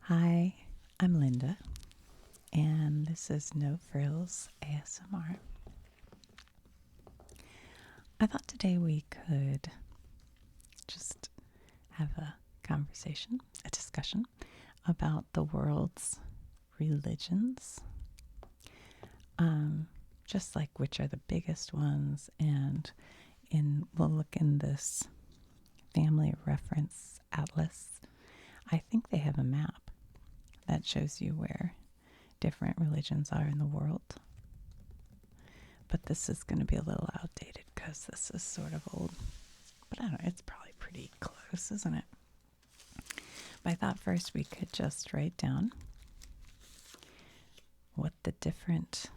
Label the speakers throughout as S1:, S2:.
S1: Hi, I'm Linda, and this is No Frills ASMR. I thought today we could just have a conversation, a discussion about the world's religions. Just like which are the biggest ones, and we'll look in this family reference atlas. I think they have a map that shows you where different religions are in the world. But this is going to be a little outdated because this is sort of old. But I don't know, it's probably pretty close, isn't it? But I thought first we could just write down what the different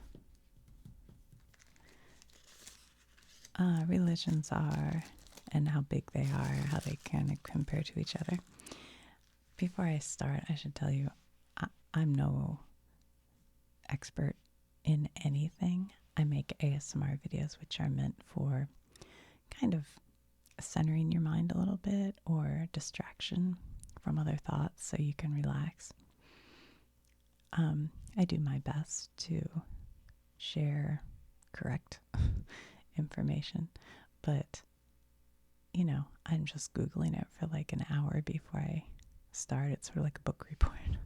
S1: religions are and how big they are, how they kind of compare to each other. Before I start, I should tell you, I'm no expert in anything. I make ASMR videos which are meant for kind of centering your mind a little bit or distraction from other thoughts so you can relax. I do my best to share correct information, but I'm just Googling it for like an hour before I start. It's sort of like a book report.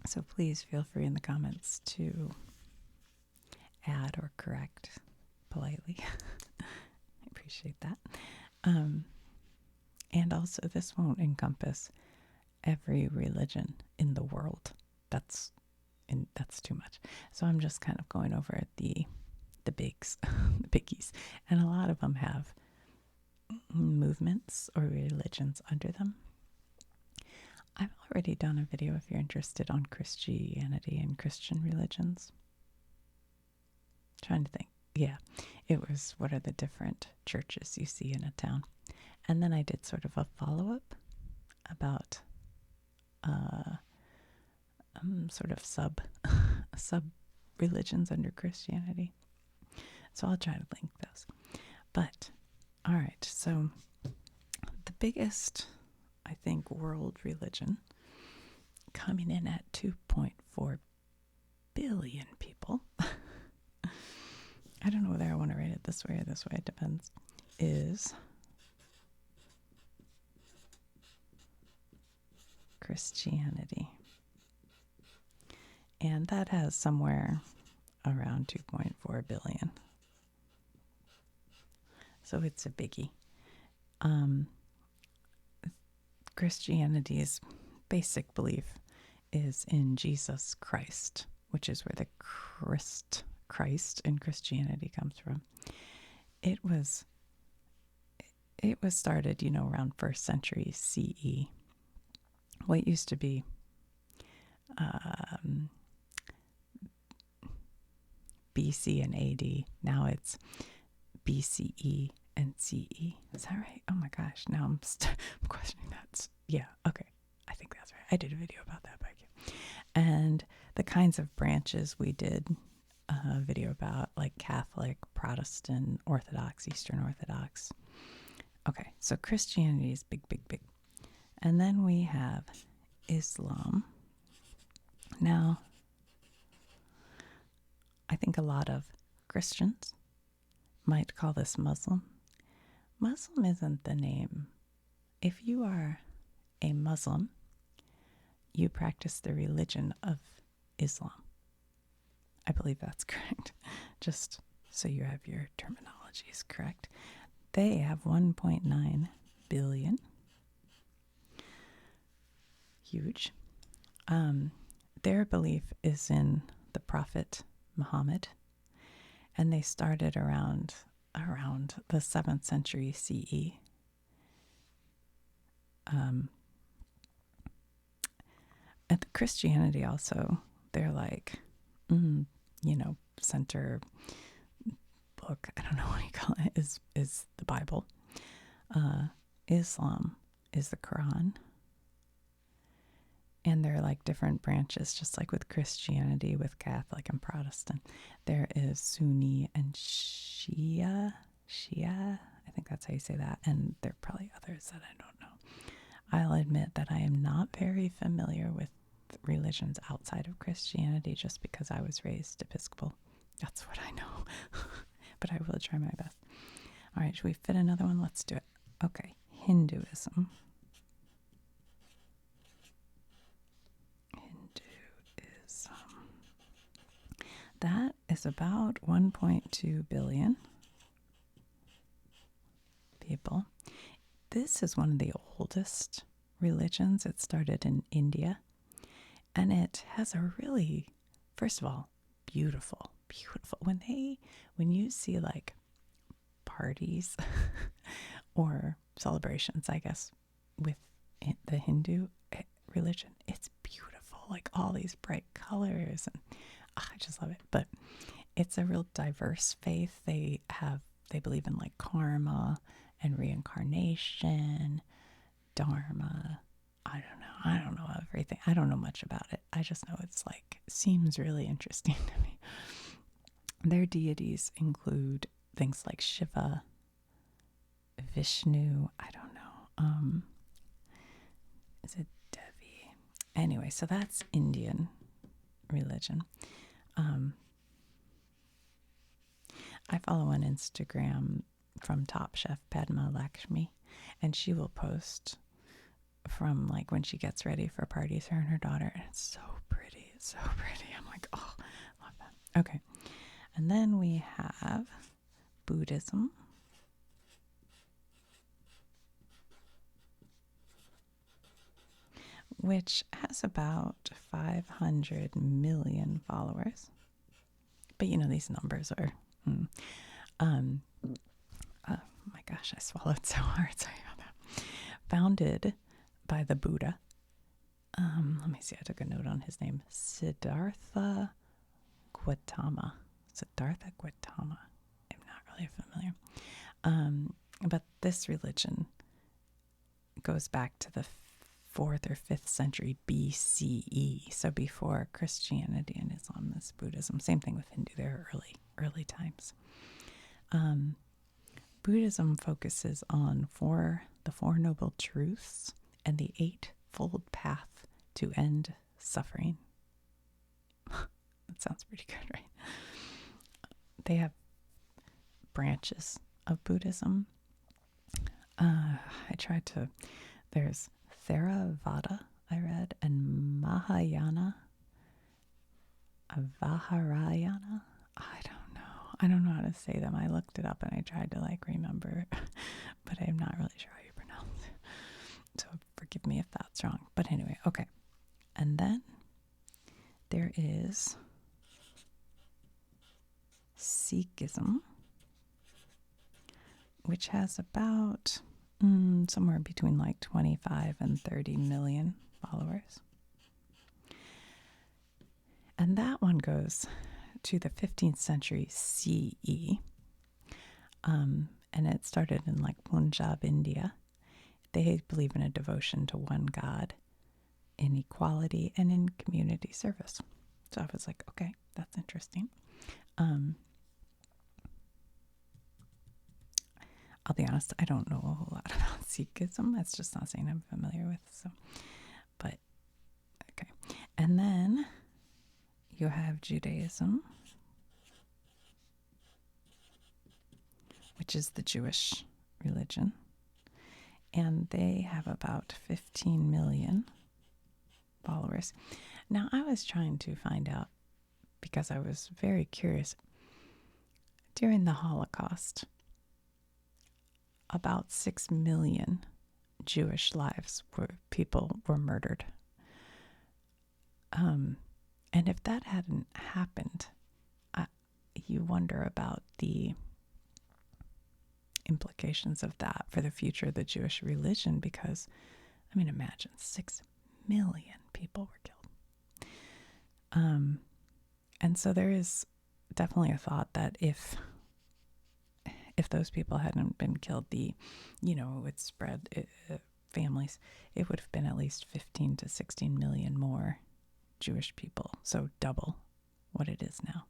S1: So please feel free in the comments to add or correct politely. I appreciate that. And also, this won't encompass every religion in the world. That's too much. So I'm just kind of going over the bigs, the biggies, and a lot of them have movements or religions under them. I've already done a video if you're interested on Christianity and Christian religions. Trying to think. Yeah, it was what are the different churches you see in a town. And then I did sort of a follow-up about sort of sub religions under Christianity. So I'll try to link those. But all right, so the biggest, I think, world religion coming in at 2.4 billion people. I don't know whether I want to rate it this way or this way, it depends, is Christianity. And that has somewhere around 2.4 billion. So it's a biggie. Christianity's basic belief is in Jesus Christ, which is where the Christ in Christianity comes from. It was started, around 1st century CE. What used to be BC and AD. Now it's BCE and CE. Is that right? Oh my gosh. Now I'm questioning that. Yeah. Okay. I think that's right. I did a video about that back here. And the kinds of branches we did a video about, like Catholic, Protestant, Orthodox, Eastern Orthodox. Okay. So Christianity is big, big, big. And then we have Islam. Now, I think a lot of Christians might call this Muslim. Muslim isn't the name. If you are a Muslim, you practice the religion of Islam. I believe that's correct. Just so you have your terminologies correct. They have 1.9 billion. Huge. Their belief is in the Prophet Muhammad, and they started around the 7th century CE. At the Christianity also, they're like, center book, I don't know what you call it, is the Bible. Islam is the Quran. And there are like different branches, just like with Christianity, with Catholic and Protestant. There is Sunni and Shia, I think that's how you say that. And there are probably others that I don't know. I'll admit that I am not very familiar with religions outside of Christianity just because I was raised Episcopal. That's what I know. But I will try my best. All right, should we fit another one? Let's do it. Okay, Hinduism. That is about 1.2 billion people. This is one of the oldest religions. It started in India, and it has a really, first of all, beautiful. When you see like parties or celebrations, I guess, with the Hindu religion, it's beautiful. Like all these bright colors, and I just love it. But it's a real diverse faith. They believe in like karma and reincarnation, dharma. I don't know everything. I don't know much about it. I just know it's like, seems really interesting to me. Their deities include things like Shiva, Vishnu, I don't know. Is it Devi? Anyway, so that's Indian religion. I follow on Instagram from Top Chef Padma Lakshmi, and she will post from like when she gets ready for parties, her and her daughter, and it's so pretty. It's so pretty. I'm like, oh, love that. Okay. And then we have Buddhism. Which has about 500 million followers. But you know, these numbers are, oh my gosh, I swallowed so hard. Sorry about that. Founded by the Buddha. Let me see, I took a note on his name. Siddhartha Gautama. Siddhartha Gautama. I'm not really familiar. But this religion goes back to the 4th or 5th century BCE, so before Christianity and Islam. Is Buddhism. Same thing with Hindu. They're early times. Buddhism focuses on the Four Noble Truths and the Eightfold Path to end suffering. That sounds pretty good, right? They have branches of Buddhism. There's Theravada, I read, and Mahayana, Vaharayana. I don't know how to say them. I looked it up and I tried to like remember, but I'm not really sure how you pronounce it. So forgive me if that's wrong. But anyway, okay. And then there is Sikhism, which has about somewhere between like 25 and 30 million followers. And that one goes to the 15th century CE. And it started in like Punjab, India. They believe in a devotion to one God, in equality, and in community service. So I was like, okay, that's interesting. I'll be honest, I don't know a whole lot about Sikhism. That's just not something I'm familiar with. So, but okay. And then you have Judaism, which is the Jewish religion. And they have about 15 million followers. Now, I was trying to find out, because I was very curious, during the Holocaust, about 6 million Jewish people were murdered. And if that hadn't happened, you wonder about the implications of that for the future of the Jewish religion, because, I mean, imagine 6 million people were killed. And so there is definitely a thought that if those people hadn't been killed, it would spread families. It would have been at least 15 to 16 million more Jewish people, so double what it is now.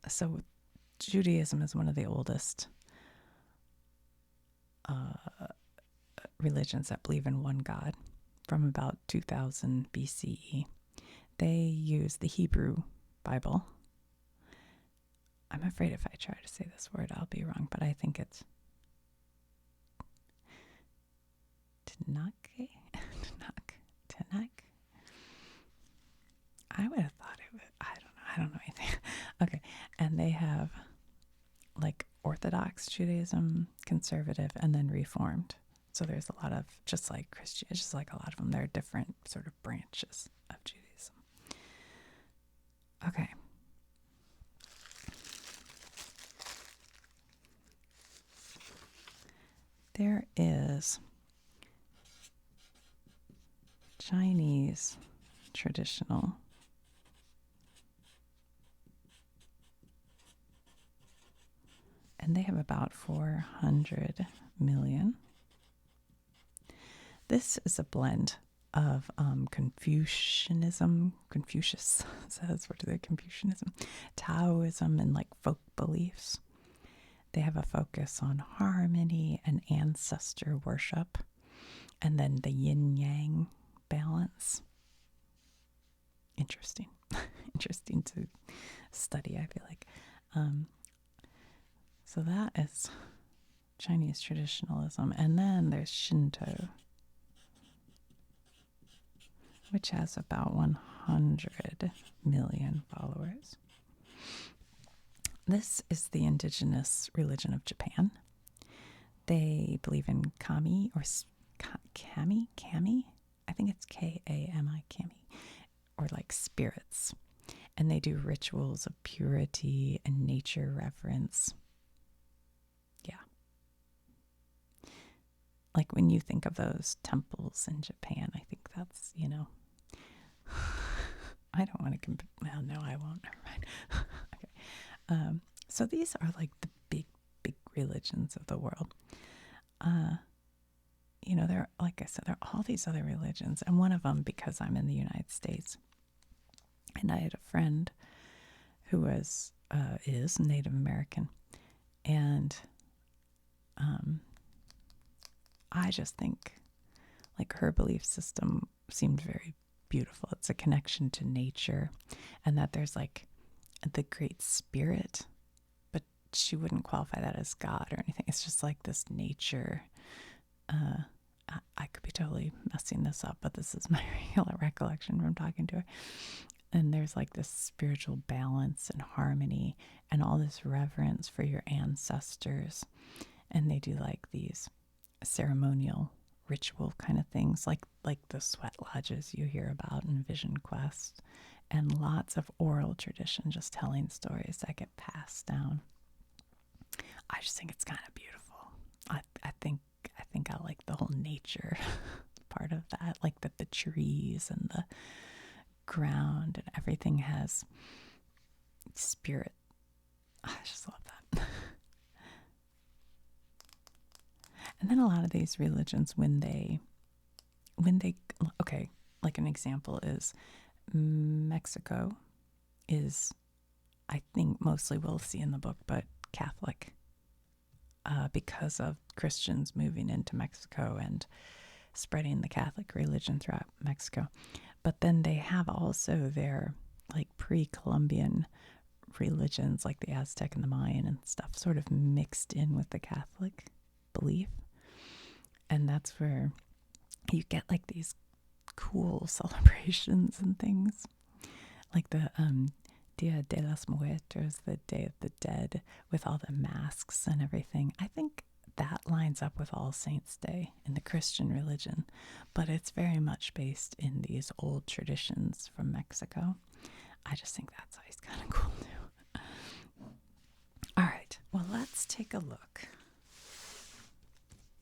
S1: So Judaism is one of the oldest religions that believe in one God from about 2000 BCE. They use the Hebrew Bible. I'm afraid if I try to say this word, I'll be wrong, but I think it's Tanakh. Tanakh. I would have thought it would. I don't know anything. Okay, and they have like Orthodox Judaism, conservative, and then Reformed. So there's a lot of, just like Christian, just like a lot of them, there are different sort of branches of Judaism. Okay. There is Chinese traditional and they have about 400 million. This is a blend of Confucius says, what are they? Confucianism, Taoism, and like folk beliefs. They have a focus on harmony and ancestor worship, and then the yin-yang balance. Interesting. Interesting to study, I feel like. So that is Chinese traditionalism. And then there's Shinto, which has about 100 million followers. This is the indigenous religion of Japan. They believe in kami, or kami? I think it's Kami, kami, or like spirits. And they do rituals of purity and nature reverence. Yeah. Like when you think of those temples in Japan, I think that's, I don't want to well, no, I won't. Never mind. Okay. So these are like the big religions of the world. There, like I said, there are all these other religions, and one of them, because I'm in the United States, and I had a friend who is Native American, and I just think like her belief system seemed very beautiful. It's a connection to nature, and that there's like the Great Spirit, but she wouldn't qualify that as God or anything. It's just like this nature. I could be totally messing this up, but this is my recollection from talking to her. And there's like this spiritual balance and harmony and all this reverence for your ancestors. And they do like these ceremonial ritual kind of things, like the sweat lodges you hear about in Vision Quest, and lots of oral tradition, just telling stories that get passed down. I just think it's kind of beautiful. I think I like the whole nature part of that, like that the trees and the ground and everything has spirit. I just love that. And then a lot of these religions, when they okay, like an example is Mexico is, I think mostly we'll see in the book, but Catholic, because of Christians moving into Mexico and spreading the Catholic religion throughout Mexico. But then they have also their like pre-Columbian religions, like the Aztec and the Mayan and stuff, sort of mixed in with the Catholic belief. And that's where you get like these cool celebrations and things, like the Dia de los Muertos, the Day of the Dead, with all the masks and everything. I think that lines up with All Saints' Day in the Christian religion, but it's very much based in these old traditions from Mexico. I just think that's always kind of cool too. All right, well, let's take a look.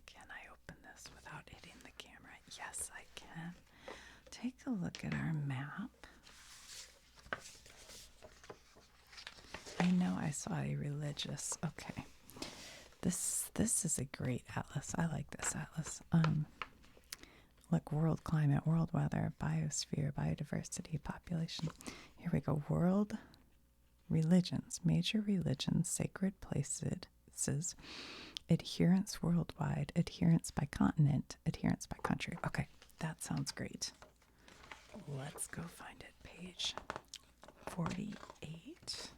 S1: Can I open this without hitting the camera? Yes, I can. Take a look at our map. I know I saw a religious. Okay. This is a great atlas. I like this atlas. Look, world climate, world weather, biosphere, biodiversity, population. Here we go. World religions, major religions, sacred places, adherence worldwide, adherence by continent, adherence by country. Okay, that sounds great. Let's go find it. Page 48.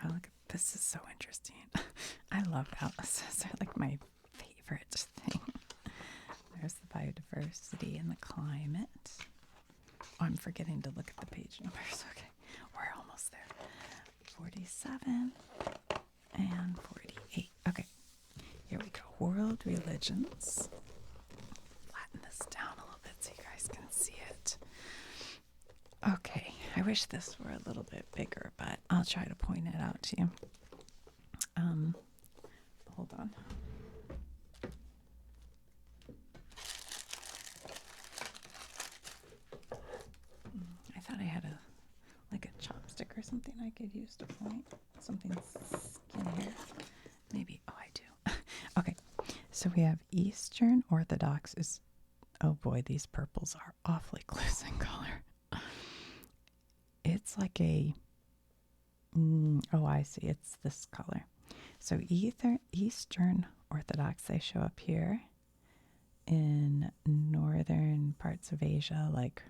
S1: Oh, look, this is so interesting. I love atlases. They're like my favorite thing. There's the biodiversity and the climate. Oh, I'm forgetting to look at the page numbers. Okay, we're almost there. 47 and 48. Okay, here we go. World religions. Flatten this down a little bit so you guys can see it. Okay, I wish this were a little bit bigger, but I'll try to point it out to you. Hold on. I thought I had a chopstick or something I could use to point. Something skinnier. Maybe. Oh, I do. Okay, so we have Eastern Orthodox is. Oh boy, these purples are awfully close in color. It's like a. Oh, I see. It's this color. So Eastern Orthodox, they show up here in northern parts of Asia, like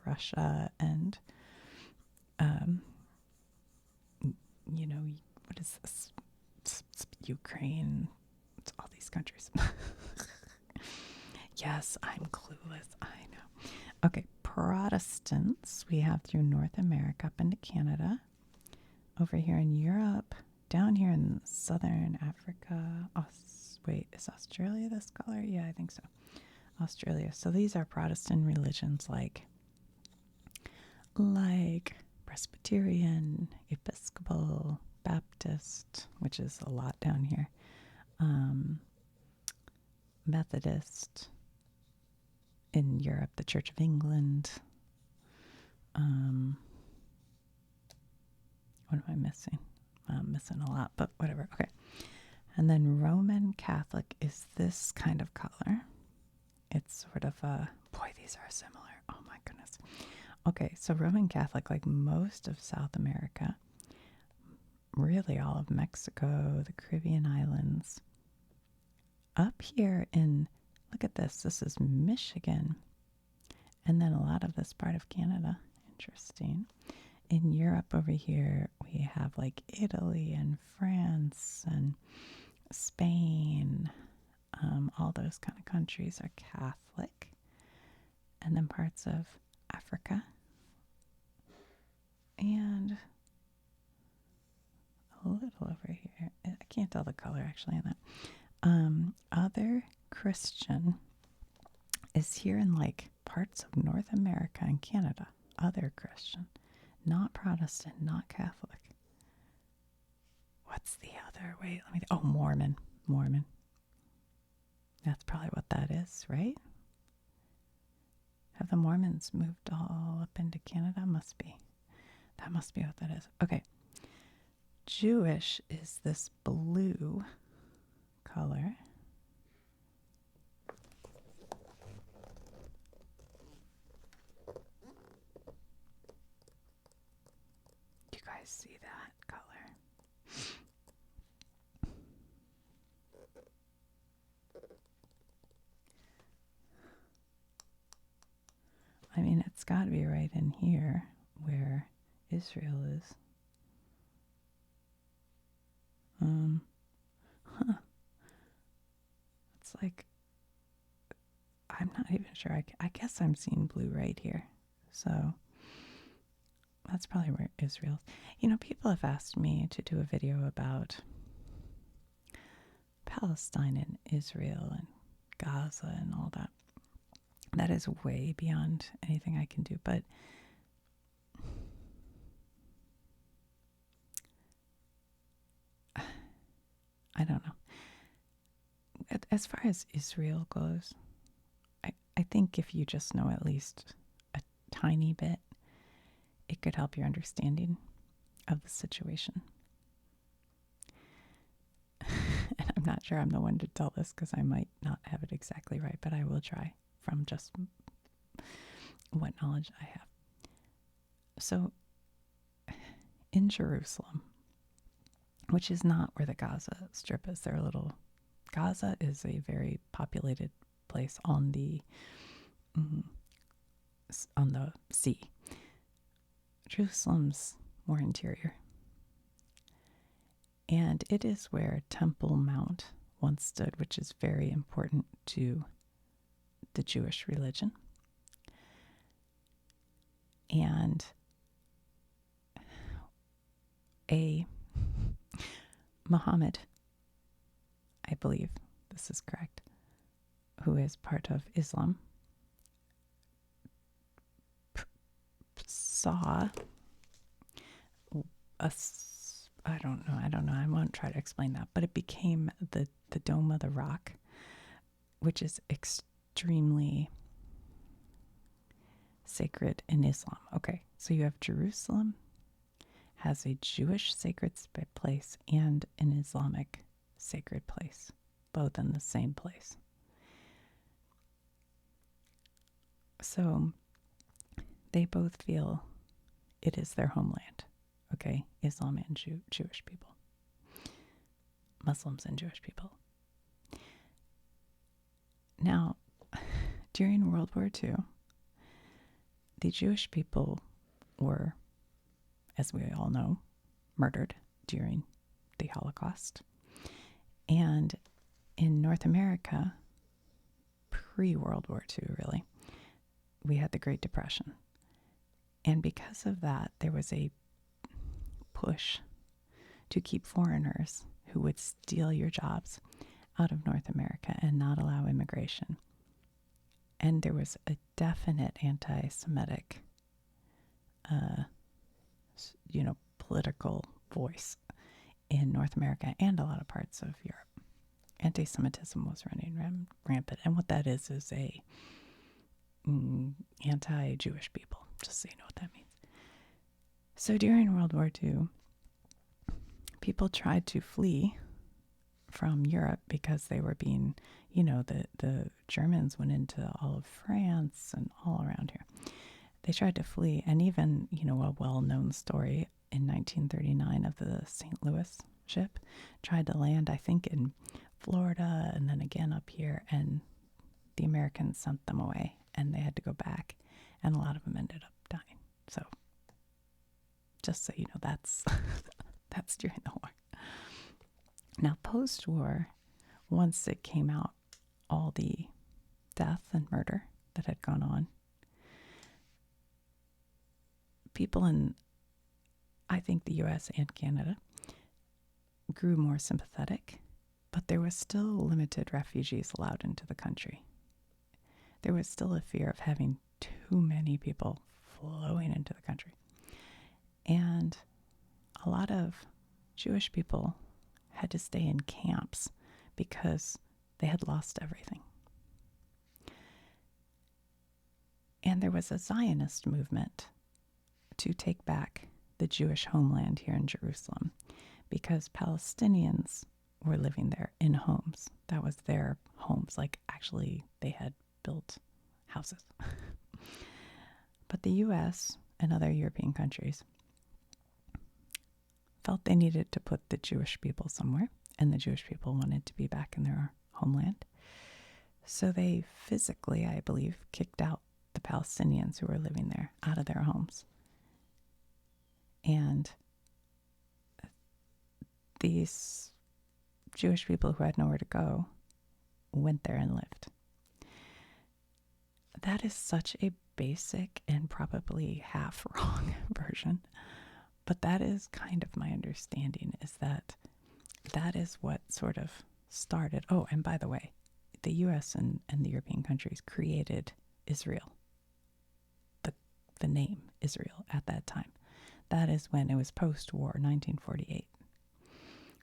S1: Russia and, what is this? Ukraine. It's all these countries. Yes, I'm clueless. I know. Okay, Protestants we have through North America up into Canada. Over here in Europe, down here in southern Africa. Wait, is Australia this color? Yeah, I think so. Australia. So these are Protestant religions like Presbyterian, Episcopal, Baptist, which is a lot down here, Methodist. In Europe, the Church of England. What am I missing? I'm missing a lot, but whatever. Okay. And then Roman Catholic is this kind of color. It's sort of a, boy, these are similar. Oh my goodness. Okay, so Roman Catholic, like most of South America, really all of Mexico, the Caribbean islands. Up here in, look at this. This is Michigan. And then a lot of this part of Canada. Interesting. In Europe over here, we have like Italy and France and Spain. All those kind of countries are Catholic. And then parts of Africa. And a little over here. I can't tell the color actually in that. Other Christian is here in like parts of North America and Canada. Other Christian. Not Protestant, not Catholic. What's the other? Wait, Mormon. Mormon. That's probably what that is, right? Have the Mormons moved all up into Canada? Must be. That must be what that is. Okay. Jewish is this blue color. You guys see that color? I mean, it's got to be right in here where Israel is. It's like, I'm not even sure. I guess I'm seeing blue right here. So that's probably where Israel is. You know, people have asked me to do a video about Palestine and Israel and Gaza and all that. That is way beyond anything I can do, but I don't know. As far as Israel goes, I think if you just know at least a tiny bit, it could help your understanding of the situation. And I'm not sure I'm the one to tell this because I might not have it exactly right, but I will try from just what knowledge I have. So in Jerusalem, which is not where the Gaza Strip is, Gaza is a very populated place on the sea. Jerusalem's more interior. And it is where Temple Mount once stood, which is very important to the Jewish religion. And a Muhammad, I believe this is correct, who is part of Islam, saw I don't know, I won't try to explain that, but it became the Dome of the Rock, which is extremely sacred in Islam. Okay, so you have Jerusalem has a Jewish sacred place and an Islamic sacred place, both in the same place. So they both feel it is their homeland, okay? Islam and Jewish people. Muslims and Jewish people. Now, during World War II, the Jewish people were, as we all know, murdered during the Holocaust. And in North America, pre-World War II, really, we had the Great Depression. And because of that, there was a push to keep foreigners who would steal your jobs out of North America and not allow immigration. And there was a definite anti-Semitic, political voice in North America and a lot of parts of Europe. Anti-Semitism was running rampant. And what that is a anti-Jewish people, just so you know what that means. So during World War II, people tried to flee from Europe because they were being, the Germans went into all of France and all around here. They tried to flee, and even, a well-known story in 1939 of the St. Louis ship tried to land, I think, in Florida and then again up here, and the Americans sent them away, and they had to go back, and a lot of them ended up dying. So, just so you know, that's that's during the war. Now, post-war, once it came out, all the death and murder that had gone on, people in, I think, the U.S. and Canada grew more sympathetic, but there was still limited refugees allowed into the country. There was still a fear of having too many people flowing into the country. And a lot of Jewish people had to stay in camps because they had lost everything. And there was a Zionist movement to take back the Jewish homeland here in Jerusalem because Palestinians were living there in homes. That was their homes. Like, actually, they had built houses. But the U.S. and other European countries felt they needed to put the Jewish people somewhere, and the Jewish people wanted to be back in their homeland. So they physically, I believe, kicked out the Palestinians who were living there out of their homes. And these Jewish people who had nowhere to go went there and lived. That is such a basic and probably half wrong version. But that is kind of my understanding, is that is what sort of started. Oh, and by the way, the U.S. and the European countries created Israel, the name Israel at that time. That is when it was post-war, 1948.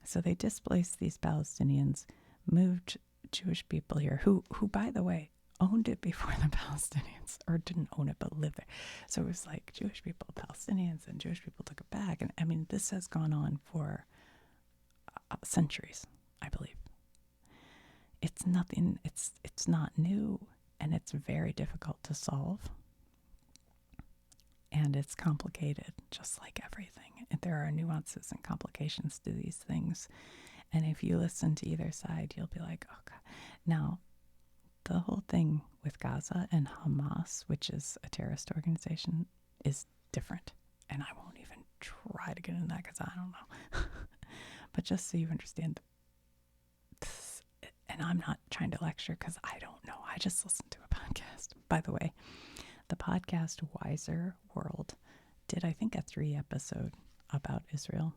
S1: So they displaced these Palestinians, moved Jewish people here, who by the way, owned it before the Palestinians, or didn't own it, but lived there. So it was like Jewish people, Palestinians, and Jewish people took it back. And I mean, this has gone on for centuries, I believe. It's nothing, it's not new, and it's very difficult to solve. And it's complicated, just like everything. There are nuances and complications to these things. And if you listen to either side, you'll be like, oh, God. Now, the whole thing with Gaza and Hamas, which is a terrorist organization, is different. And I won't even try to get into that because I don't know. But just so you understand, and I'm not trying to lecture because I don't know. I just listened to a podcast. By the way, the podcast Wiser World did, I think, a 3-episode about Israel.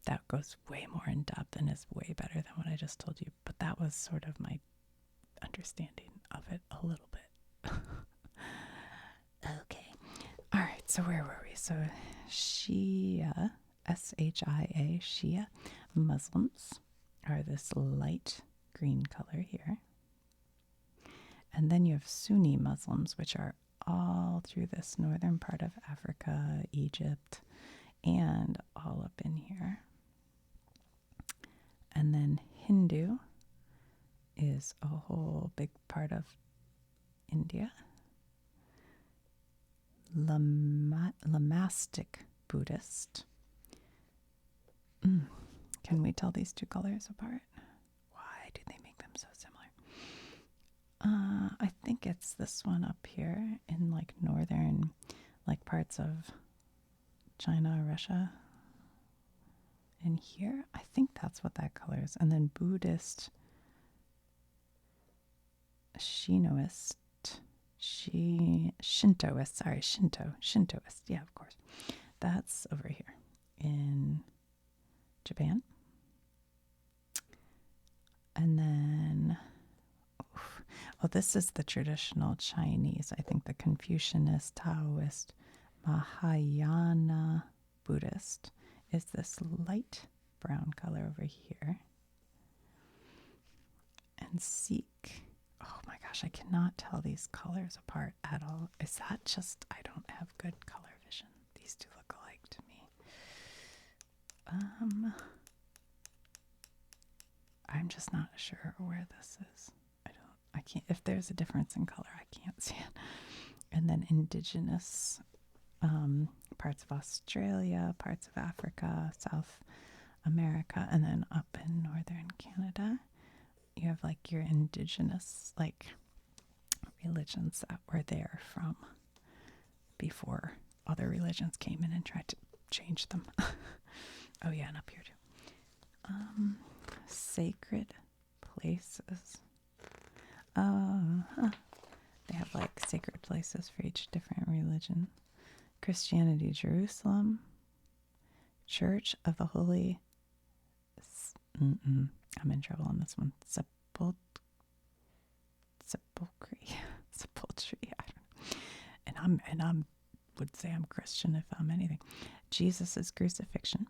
S1: That goes way more in depth and is way better than what I just told you. But that was sort of my understanding of it a little bit. Okay. All right. So where were we? So Shia, S-H-I-A, Shia Muslims are this light green color here. And then you have Sunni Muslims, which are all through this northern part of Africa, Egypt, and all up in here. And then Hindu is a whole big part of India. Lamastic Buddhist. Can we tell these two colors apart? Why do they make them so similar? I think it's this one up here in like northern, like parts of China, Russia. In here, I think that's what that color is. And then Buddhist, Shintoist, Shintoist, yeah, of course. That's over here in Japan. And then, this is the traditional Chinese. I think the Confucianist, Taoist, Mahayana Buddhist is this light brown color over here. And Sikh, oh my gosh, I cannot tell these colors apart at all. Is that just, I don't have good color vision. These two look alike to me. I'm just not sure where this is. I can't, if there's a difference in color, I can't see it. And then indigenous parts of Australia, parts of Africa, South America, and then up in northern Canada, you have like your indigenous like religions that were there from before other religions came in and tried to change them. Oh yeah, and up here too. Sacred places. They have like sacred places for each different religion. Christianity, Jerusalem. Church of the Holy. I'm in trouble on this one. Sepulchre. I don't know. And I'm would say I'm Christian if I'm anything. Jesus' crucifixion.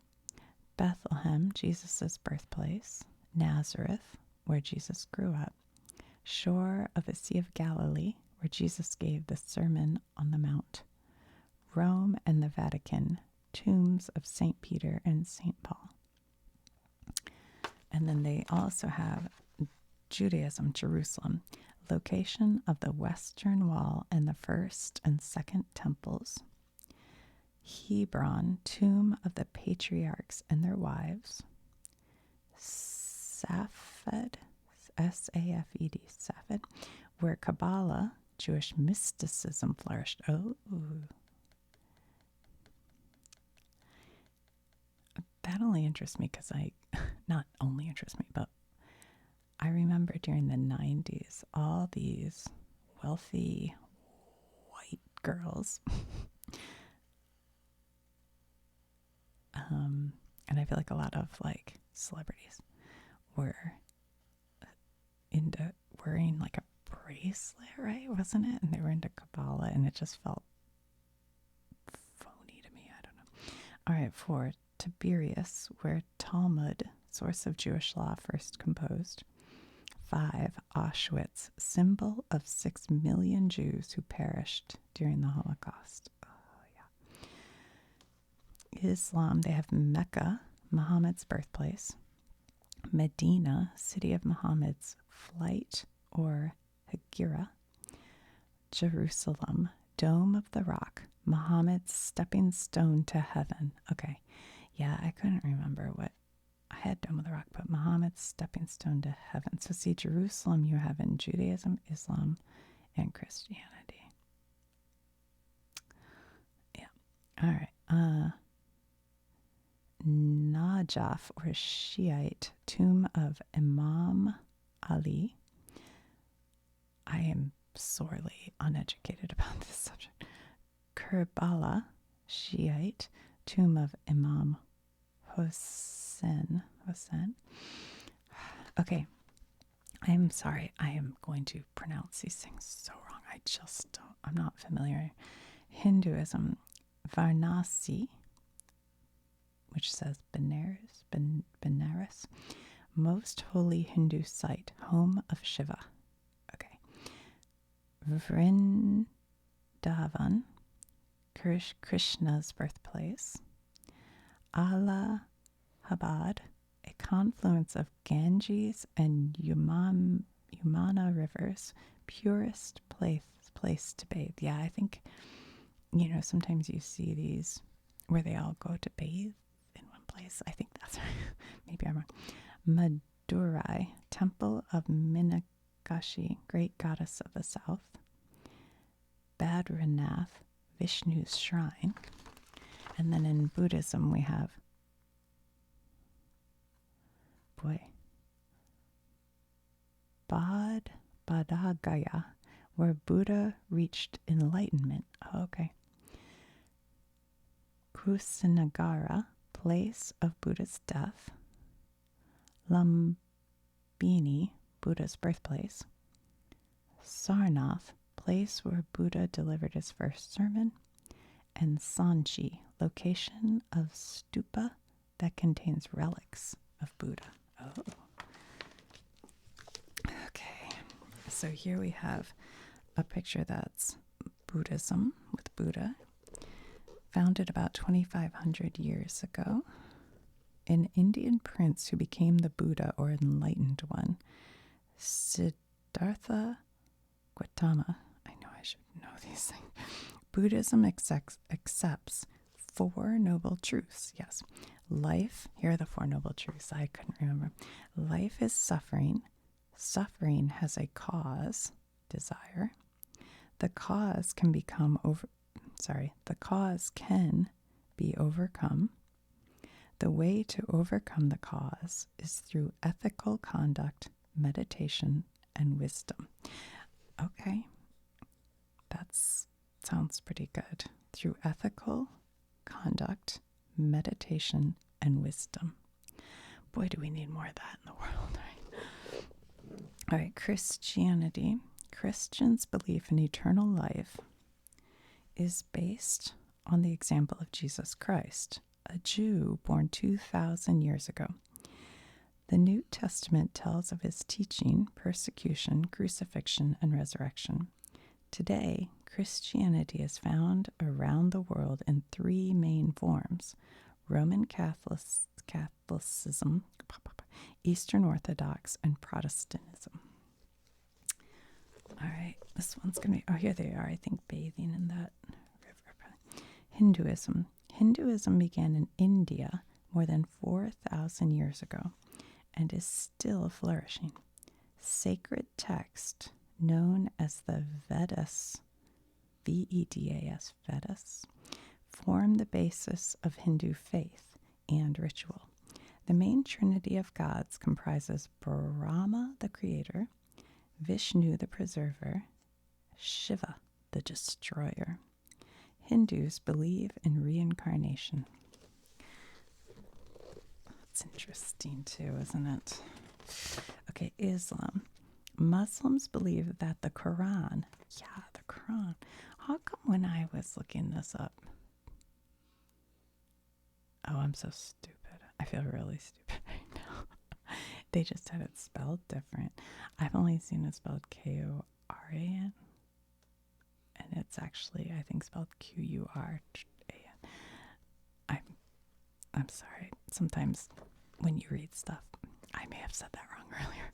S1: Bethlehem, Jesus' birthplace. Nazareth, where Jesus grew up. Shore of the Sea of Galilee, where Jesus gave the Sermon on the Mount. Rome and the Vatican, tombs of St. Peter and St. Paul. And then they also have Judaism, Jerusalem, location of the Western Wall and the first and second temples. Hebron, tomb of the patriarchs and their wives. Safed, S-A-F-E-D, Safed, where Kabbalah, Jewish mysticism, flourished. Oh, that only interests me because not only interests me, but I remember during the 90s, all these wealthy white girls, and I feel like a lot of like celebrities were into wearing like a bracelet, right? Wasn't it? And they were into Kabbalah, and it just felt phony to me. I don't know. All right, 4, Tiberias, where Talmud, source of Jewish law, first composed. 5, Auschwitz, symbol of 6 million Jews who perished during the Holocaust. Oh, yeah. Islam, they have Mecca, Muhammad's birthplace. Medina, city of Muhammad's flight or Hijra. Jerusalem, Dome of the Rock, Muhammad's stepping stone to heaven. Okay, yeah, I couldn't remember what I had. Dome of the Rock, but Muhammad's stepping stone to heaven. So see, Jerusalem you have in Judaism, Islam, and Christianity. Yeah. All right. Najaf, or Shiite, tomb of Imam Ali. I am sorely uneducated about this subject. Kerbala, Shiite, tomb of Imam Hussein. Okay, I'm sorry. I am going to pronounce these things so wrong. I just don't. I'm not familiar. Hinduism, Varanasi, which says Benares, most holy Hindu site, home of Shiva. Okay. Vrindavan, Krishna's birthplace. Allahabad, a confluence of Ganges and Yamuna rivers, purest place to bathe. Yeah, I think, sometimes you see these where they all go to bathe in one place. I think that's right. Maybe I'm wrong. Madurai, temple of Meenakshi, great goddess of the south. Badrinath, Vishnu's shrine. And then in Buddhism we have, Bodhgaya, where Buddha reached enlightenment. Oh, okay. Kusinagara, place of Buddha's death. Lumbini, Buddha's birthplace. Sarnath, place where Buddha delivered his first sermon. And Sanchi, location of stupa that contains relics of Buddha. Oh. Okay, so here we have a picture that's Buddhism with Buddha, founded about 2,500 years ago. An Indian prince who became the Buddha, or enlightened one, Siddhartha Gautama. I know I should know these things. Buddhism accepts four noble truths. Yes. Life, here are the four noble truths. I couldn't remember. Life is suffering. Suffering has a cause, desire. The cause can be overcome. The way to overcome the cause is through ethical conduct, meditation, and wisdom. Okay. Sounds pretty good. Through ethical conduct, meditation, and wisdom. Boy, do we need more of that in the world, right? All right, Christianity. Christians' belief in eternal life is based on the example of Jesus Christ, a Jew born 2,000 years ago. The New Testament tells of his teaching, persecution, crucifixion, and resurrection. Today, Christianity is found around the world in three main forms: Roman Catholicism, Eastern Orthodox, and Protestantism. All right, this one's going to be, here they are, I think, bathing in that river. Hinduism. Hinduism began in India more than 4,000 years ago and is still flourishing. Sacred text known as the Vedas, Vedas, Vedas, form the basis of Hindu faith and ritual. The main trinity of gods comprises Brahma, the creator, Vishnu, the preserver, Shiva, the destroyer. Hindus believe in reincarnation. That's interesting too, isn't it? Okay, Islam. Muslims believe that the Quran, how come when I was looking this up? Oh, I'm so stupid. I feel really stupid right now. They just had it spelled different. I've only seen it spelled Koran, and it's actually, I think, spelled Quran. I'm sorry. Sometimes when you read stuff, I may have said that wrong earlier.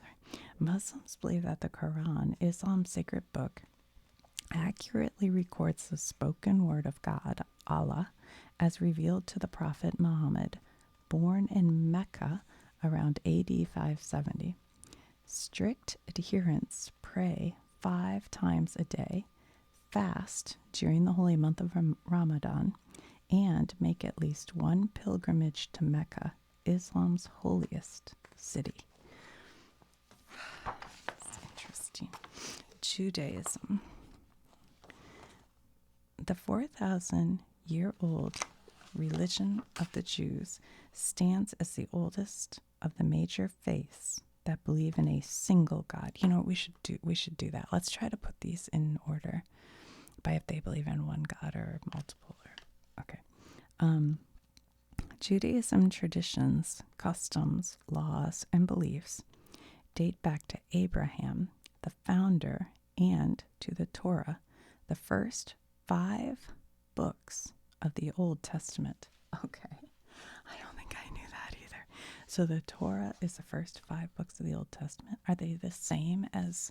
S1: Sorry. Muslims believe that the Quran, Islam's sacred book, accurately records the spoken word of God, Allah, as revealed to the Prophet Muhammad, born in Mecca around AD 570. Strict adherents pray 5 times a day, fast during the holy month of Ramadan, and make at least one pilgrimage to Mecca, Islam's holiest city. That's interesting. Judaism. The 4,000-year-old religion of the Jews stands as the oldest of the major faiths that believe in a single God. You know what we should do? We should do that. Let's try to put these in order by if they believe in one God or multiple. Okay. Judaism traditions, customs, laws, and beliefs date back to Abraham, the founder, and to the Torah, the first 5 books of the Old Testament. Okay. I don't think I knew that either. So the Torah is the first 5 books of the Old Testament. Are they the same as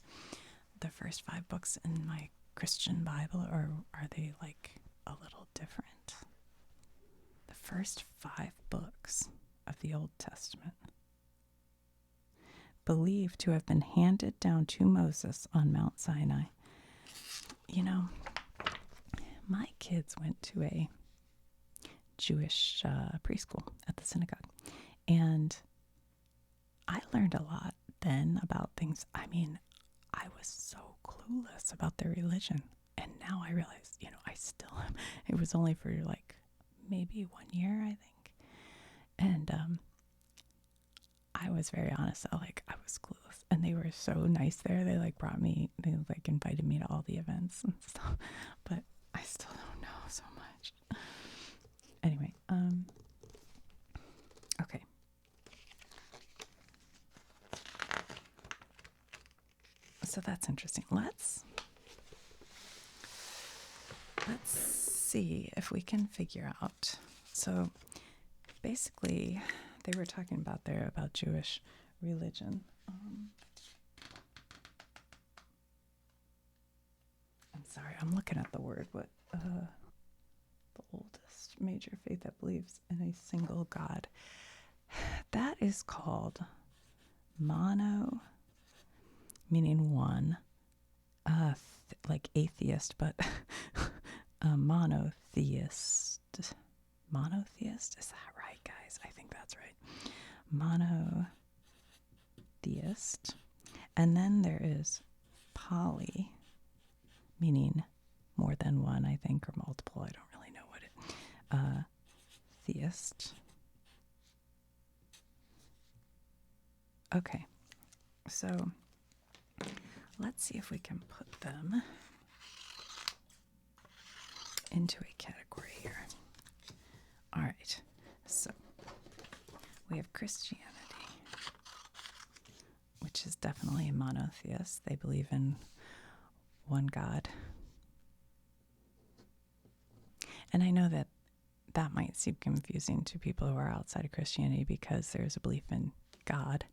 S1: the first 5 books in my Christian Bible, or are they like a little different? The first 5 books of the Old Testament, believed to have been handed down to Moses on Mount Sinai. You know, my kids went to a Jewish preschool at the synagogue, and I learned a lot then about things. I mean, I was so clueless about their religion, and now I realize, you know, I still am. It was only for like maybe 1 year, I think, and I was very honest. I was clueless, and they were so nice there. They they invited me to all the events and stuff, but I still don't know so much. Anyway, okay. So that's interesting. Let's see if we can figure out. So basically, they were talking about Jewish religion. I'm sorry, I'm looking at the word. What the oldest major faith that believes in a single God? That is called mono, meaning one, like atheist, but monotheist. Monotheist? Is that right, guys? I think that's right. Monotheist. And then there is poly, meaning more than one, I think, or multiple. I don't really know what it. Theist. Okay, so let's see if we can put them into a category here. All right, so we have Christianity, which is definitely a monotheist. They believe in one God. And I know that might seem confusing to people who are outside of Christianity because there's a belief in God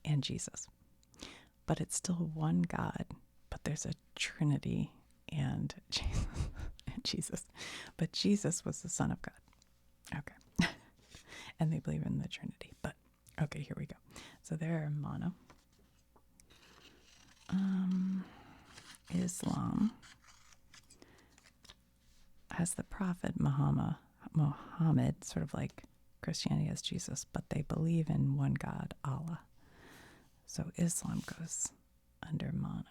S1: and Jesus. But it's still one God, but there's a Trinity and Jesus. But Jesus was the Son of God. Okay. And they believe in the Trinity. But, okay, here we go. So they're mono. Islam has the Prophet Muhammad, sort of like Christianity has Jesus, but they believe in one God, Allah. So Islam goes under mono.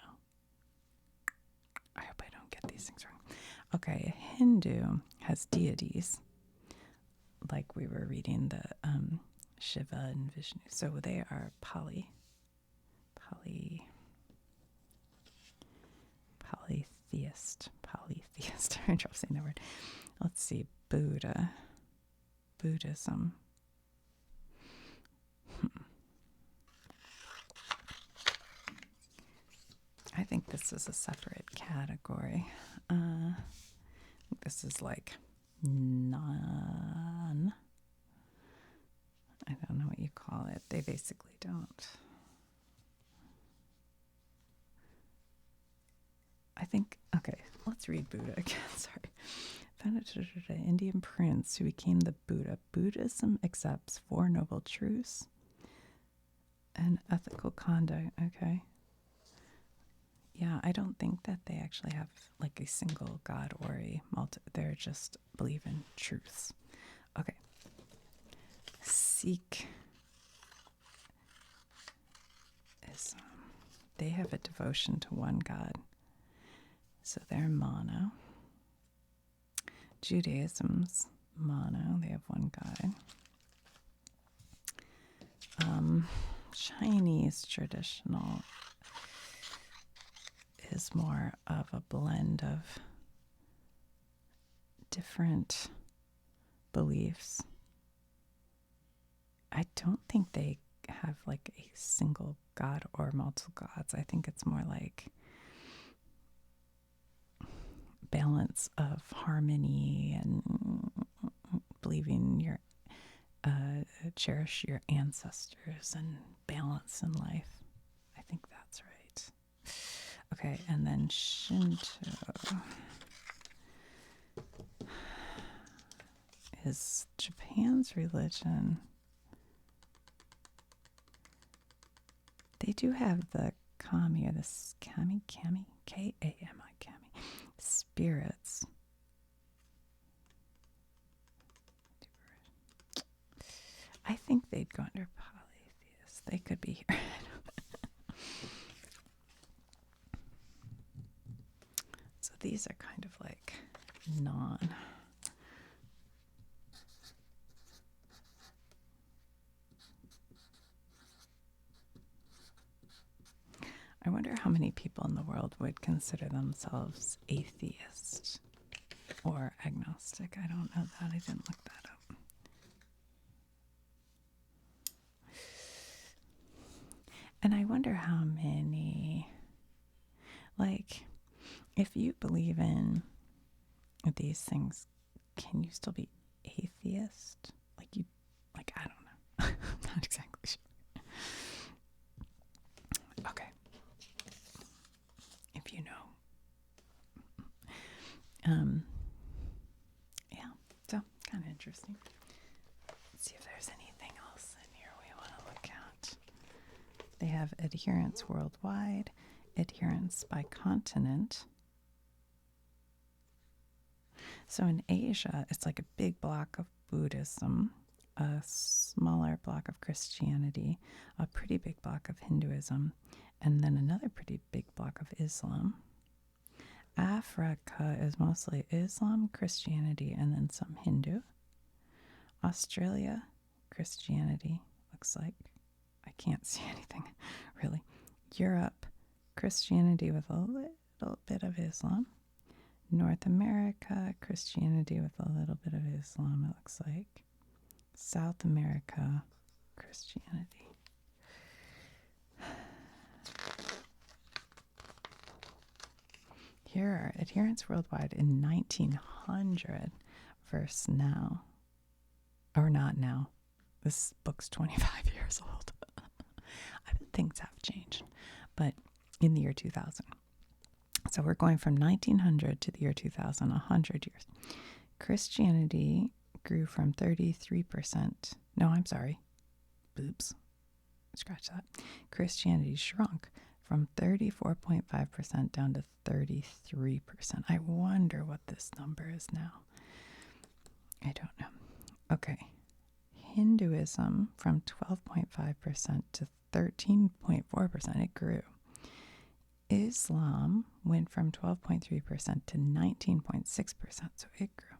S1: I hope I don't get these things wrong. Okay, Hindu has deities, like we were reading the Shiva and Vishnu. So they are polytheist. I'm trying to say that word. Let's see, Buddhism. I think this is a separate category. This is like non. I don't know what you call it. They basically don't. I think, okay, let's read Buddha again. Sorry. Indian prince who became the Buddha. Buddhism accepts Four Noble Truths and ethical conduct. Okay. Yeah, I don't think that they actually have like a single God or a they're just believe in truths. Okay. Sikh is, they have a devotion to one God. So they're mono. Judaism's mono. They have one God. Chinese traditional is more of a blend of different beliefs. I don't think they have like a single God or multiple gods. I think it's more like balance of harmony and believing your cherish your ancestors and balance in life. I think that's right. Okay, and then Shinto is Japan's religion. They do have the kami, or the kami, K-A-M-I, kami, spirits. I think they'd go under polytheist. They could be here. So these are kind of like non. I wonder how many people in the world would consider themselves atheist or agnostic. I don't know that. I didn't look that up. And I wonder how many, like, if you believe in these things, can you still be atheist? Like, I don't know. I'm not exactly sure. Okay. If you know. Yeah, so kind of interesting. Let's see if there's anything else in here we want to look at. They have adherents worldwide, adherents by continent. So in Asia, it's like a big block of Buddhism, a smaller block of Christianity, a pretty big block of Hinduism, and then another pretty big block of Islam. Africa is mostly Islam, Christianity, and then some Hindu. Australia, Christianity, looks like. I can't see anything, really. Europe, Christianity with a little bit of Islam. North America, Christianity with a little bit of Islam, it looks like. South America, Christianity. Here are adherents worldwide in 1900 versus now. Or not now. This book's 25 years old. I bet things have changed. But in the year 2000. So we're going from 1900 to the year 2000, 100 years. Christianity grew from 33%. No, I'm sorry. Oops. Scratch that. Christianity shrunk from 34.5% down to 33%. I wonder what this number is now. I don't know. Okay. Hinduism from 12.5% to 13.4%. It grew. Islam went from 12.3% to 19.6%, so it grew.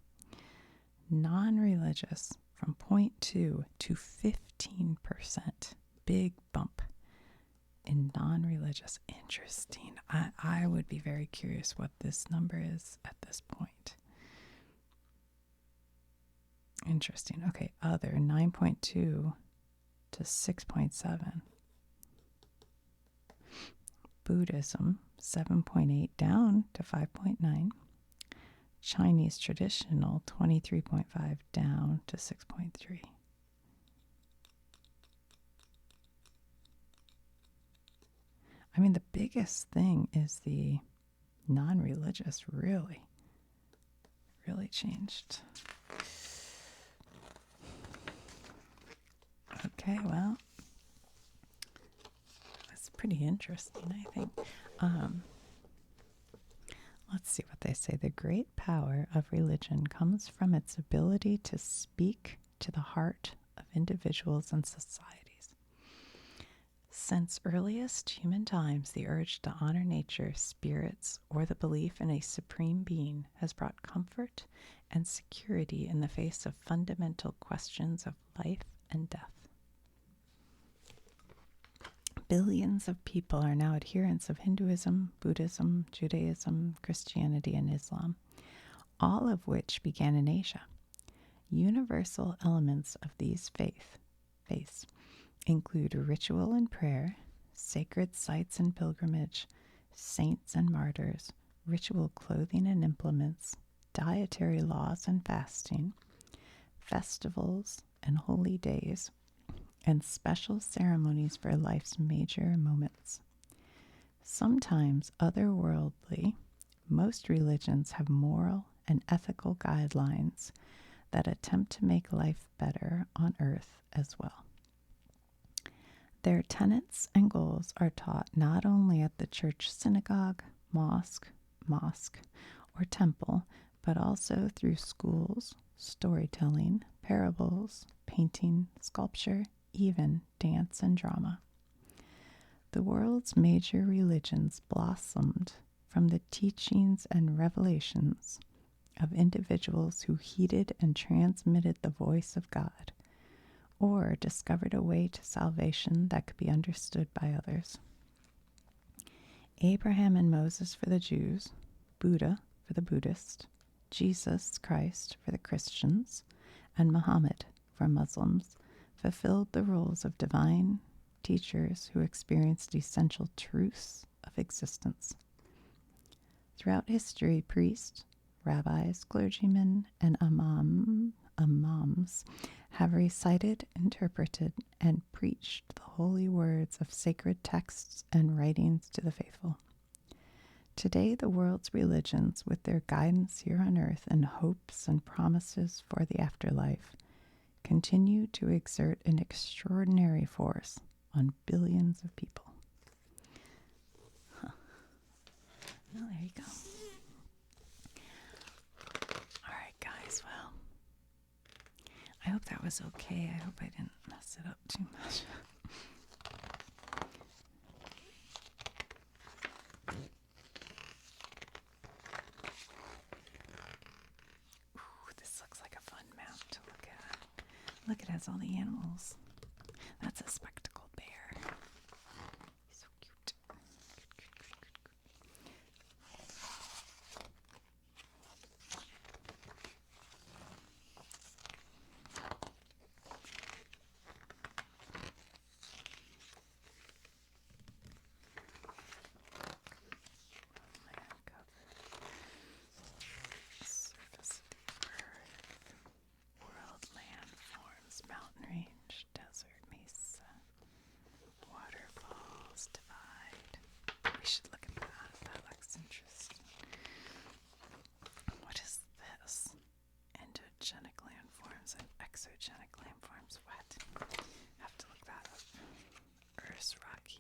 S1: Non-religious from 0.2 to 15%. Big bump in non-religious. Interesting. I would be very curious what this number is at this point. Interesting. Okay, other 9.2 to 6.7. Buddhism 7.8 down to 5.9. Chinese traditional 23.5 down to 6.3. I mean, the biggest thing is the Non-religious, really changed. Okay, well, that's pretty interesting, I think. Let's see what they say. The great power of religion comes from its ability to speak to the heart of individuals and societies. Since earliest human times, the urge to honor nature, spirits, or the belief in a supreme being has brought comfort and security in the face of fundamental questions of life and death. Billions of people are now adherents of Hinduism, Buddhism, Judaism, Christianity, and Islam, all of which began in Asia. Universal elements of these faiths include ritual and prayer, sacred sites and pilgrimage, saints and martyrs, ritual clothing and implements, dietary laws and fasting, festivals and holy days, and special ceremonies for life's major moments. Sometimes otherworldly, most religions have moral and ethical guidelines that attempt to make life better on earth as well. Their tenets and goals are taught not only at the church, synagogue, mosque, or temple, but also through schools, storytelling, parables, painting, sculpture, even dance and drama. The world's major religions blossomed from the teachings and revelations of individuals who heeded and transmitted the voice of God, or discovered a way to salvation that could be understood by others. Abraham and Moses for the Jews, Buddha for the Buddhists, Jesus Christ for the Christians, and Muhammad for Muslims fulfilled the roles of divine teachers who experienced essential truths of existence. Throughout history, priests, rabbis, clergymen, and imams have recited, interpreted, and preached the holy words of sacred texts and writings to the faithful. Today, the world's religions, with their guidance here on earth and hopes and promises for the afterlife, continue to exert an extraordinary force on billions of people. Well, there you go. All right, guys. Well, I hope that was okay. I hope I didn't mess it up too much. Ooh, this looks like a fun map to look at. Look, it has all the animals. That's a spectacled bear. He's so cute. Land cover. Surface of the earth. World landforms, mountain range, desert, mesa, waterfalls, divide. We should look at that. That looks interesting. What is this? Endogenic landforms and exogenic landforms. What? Have to look that up. Earth's rocky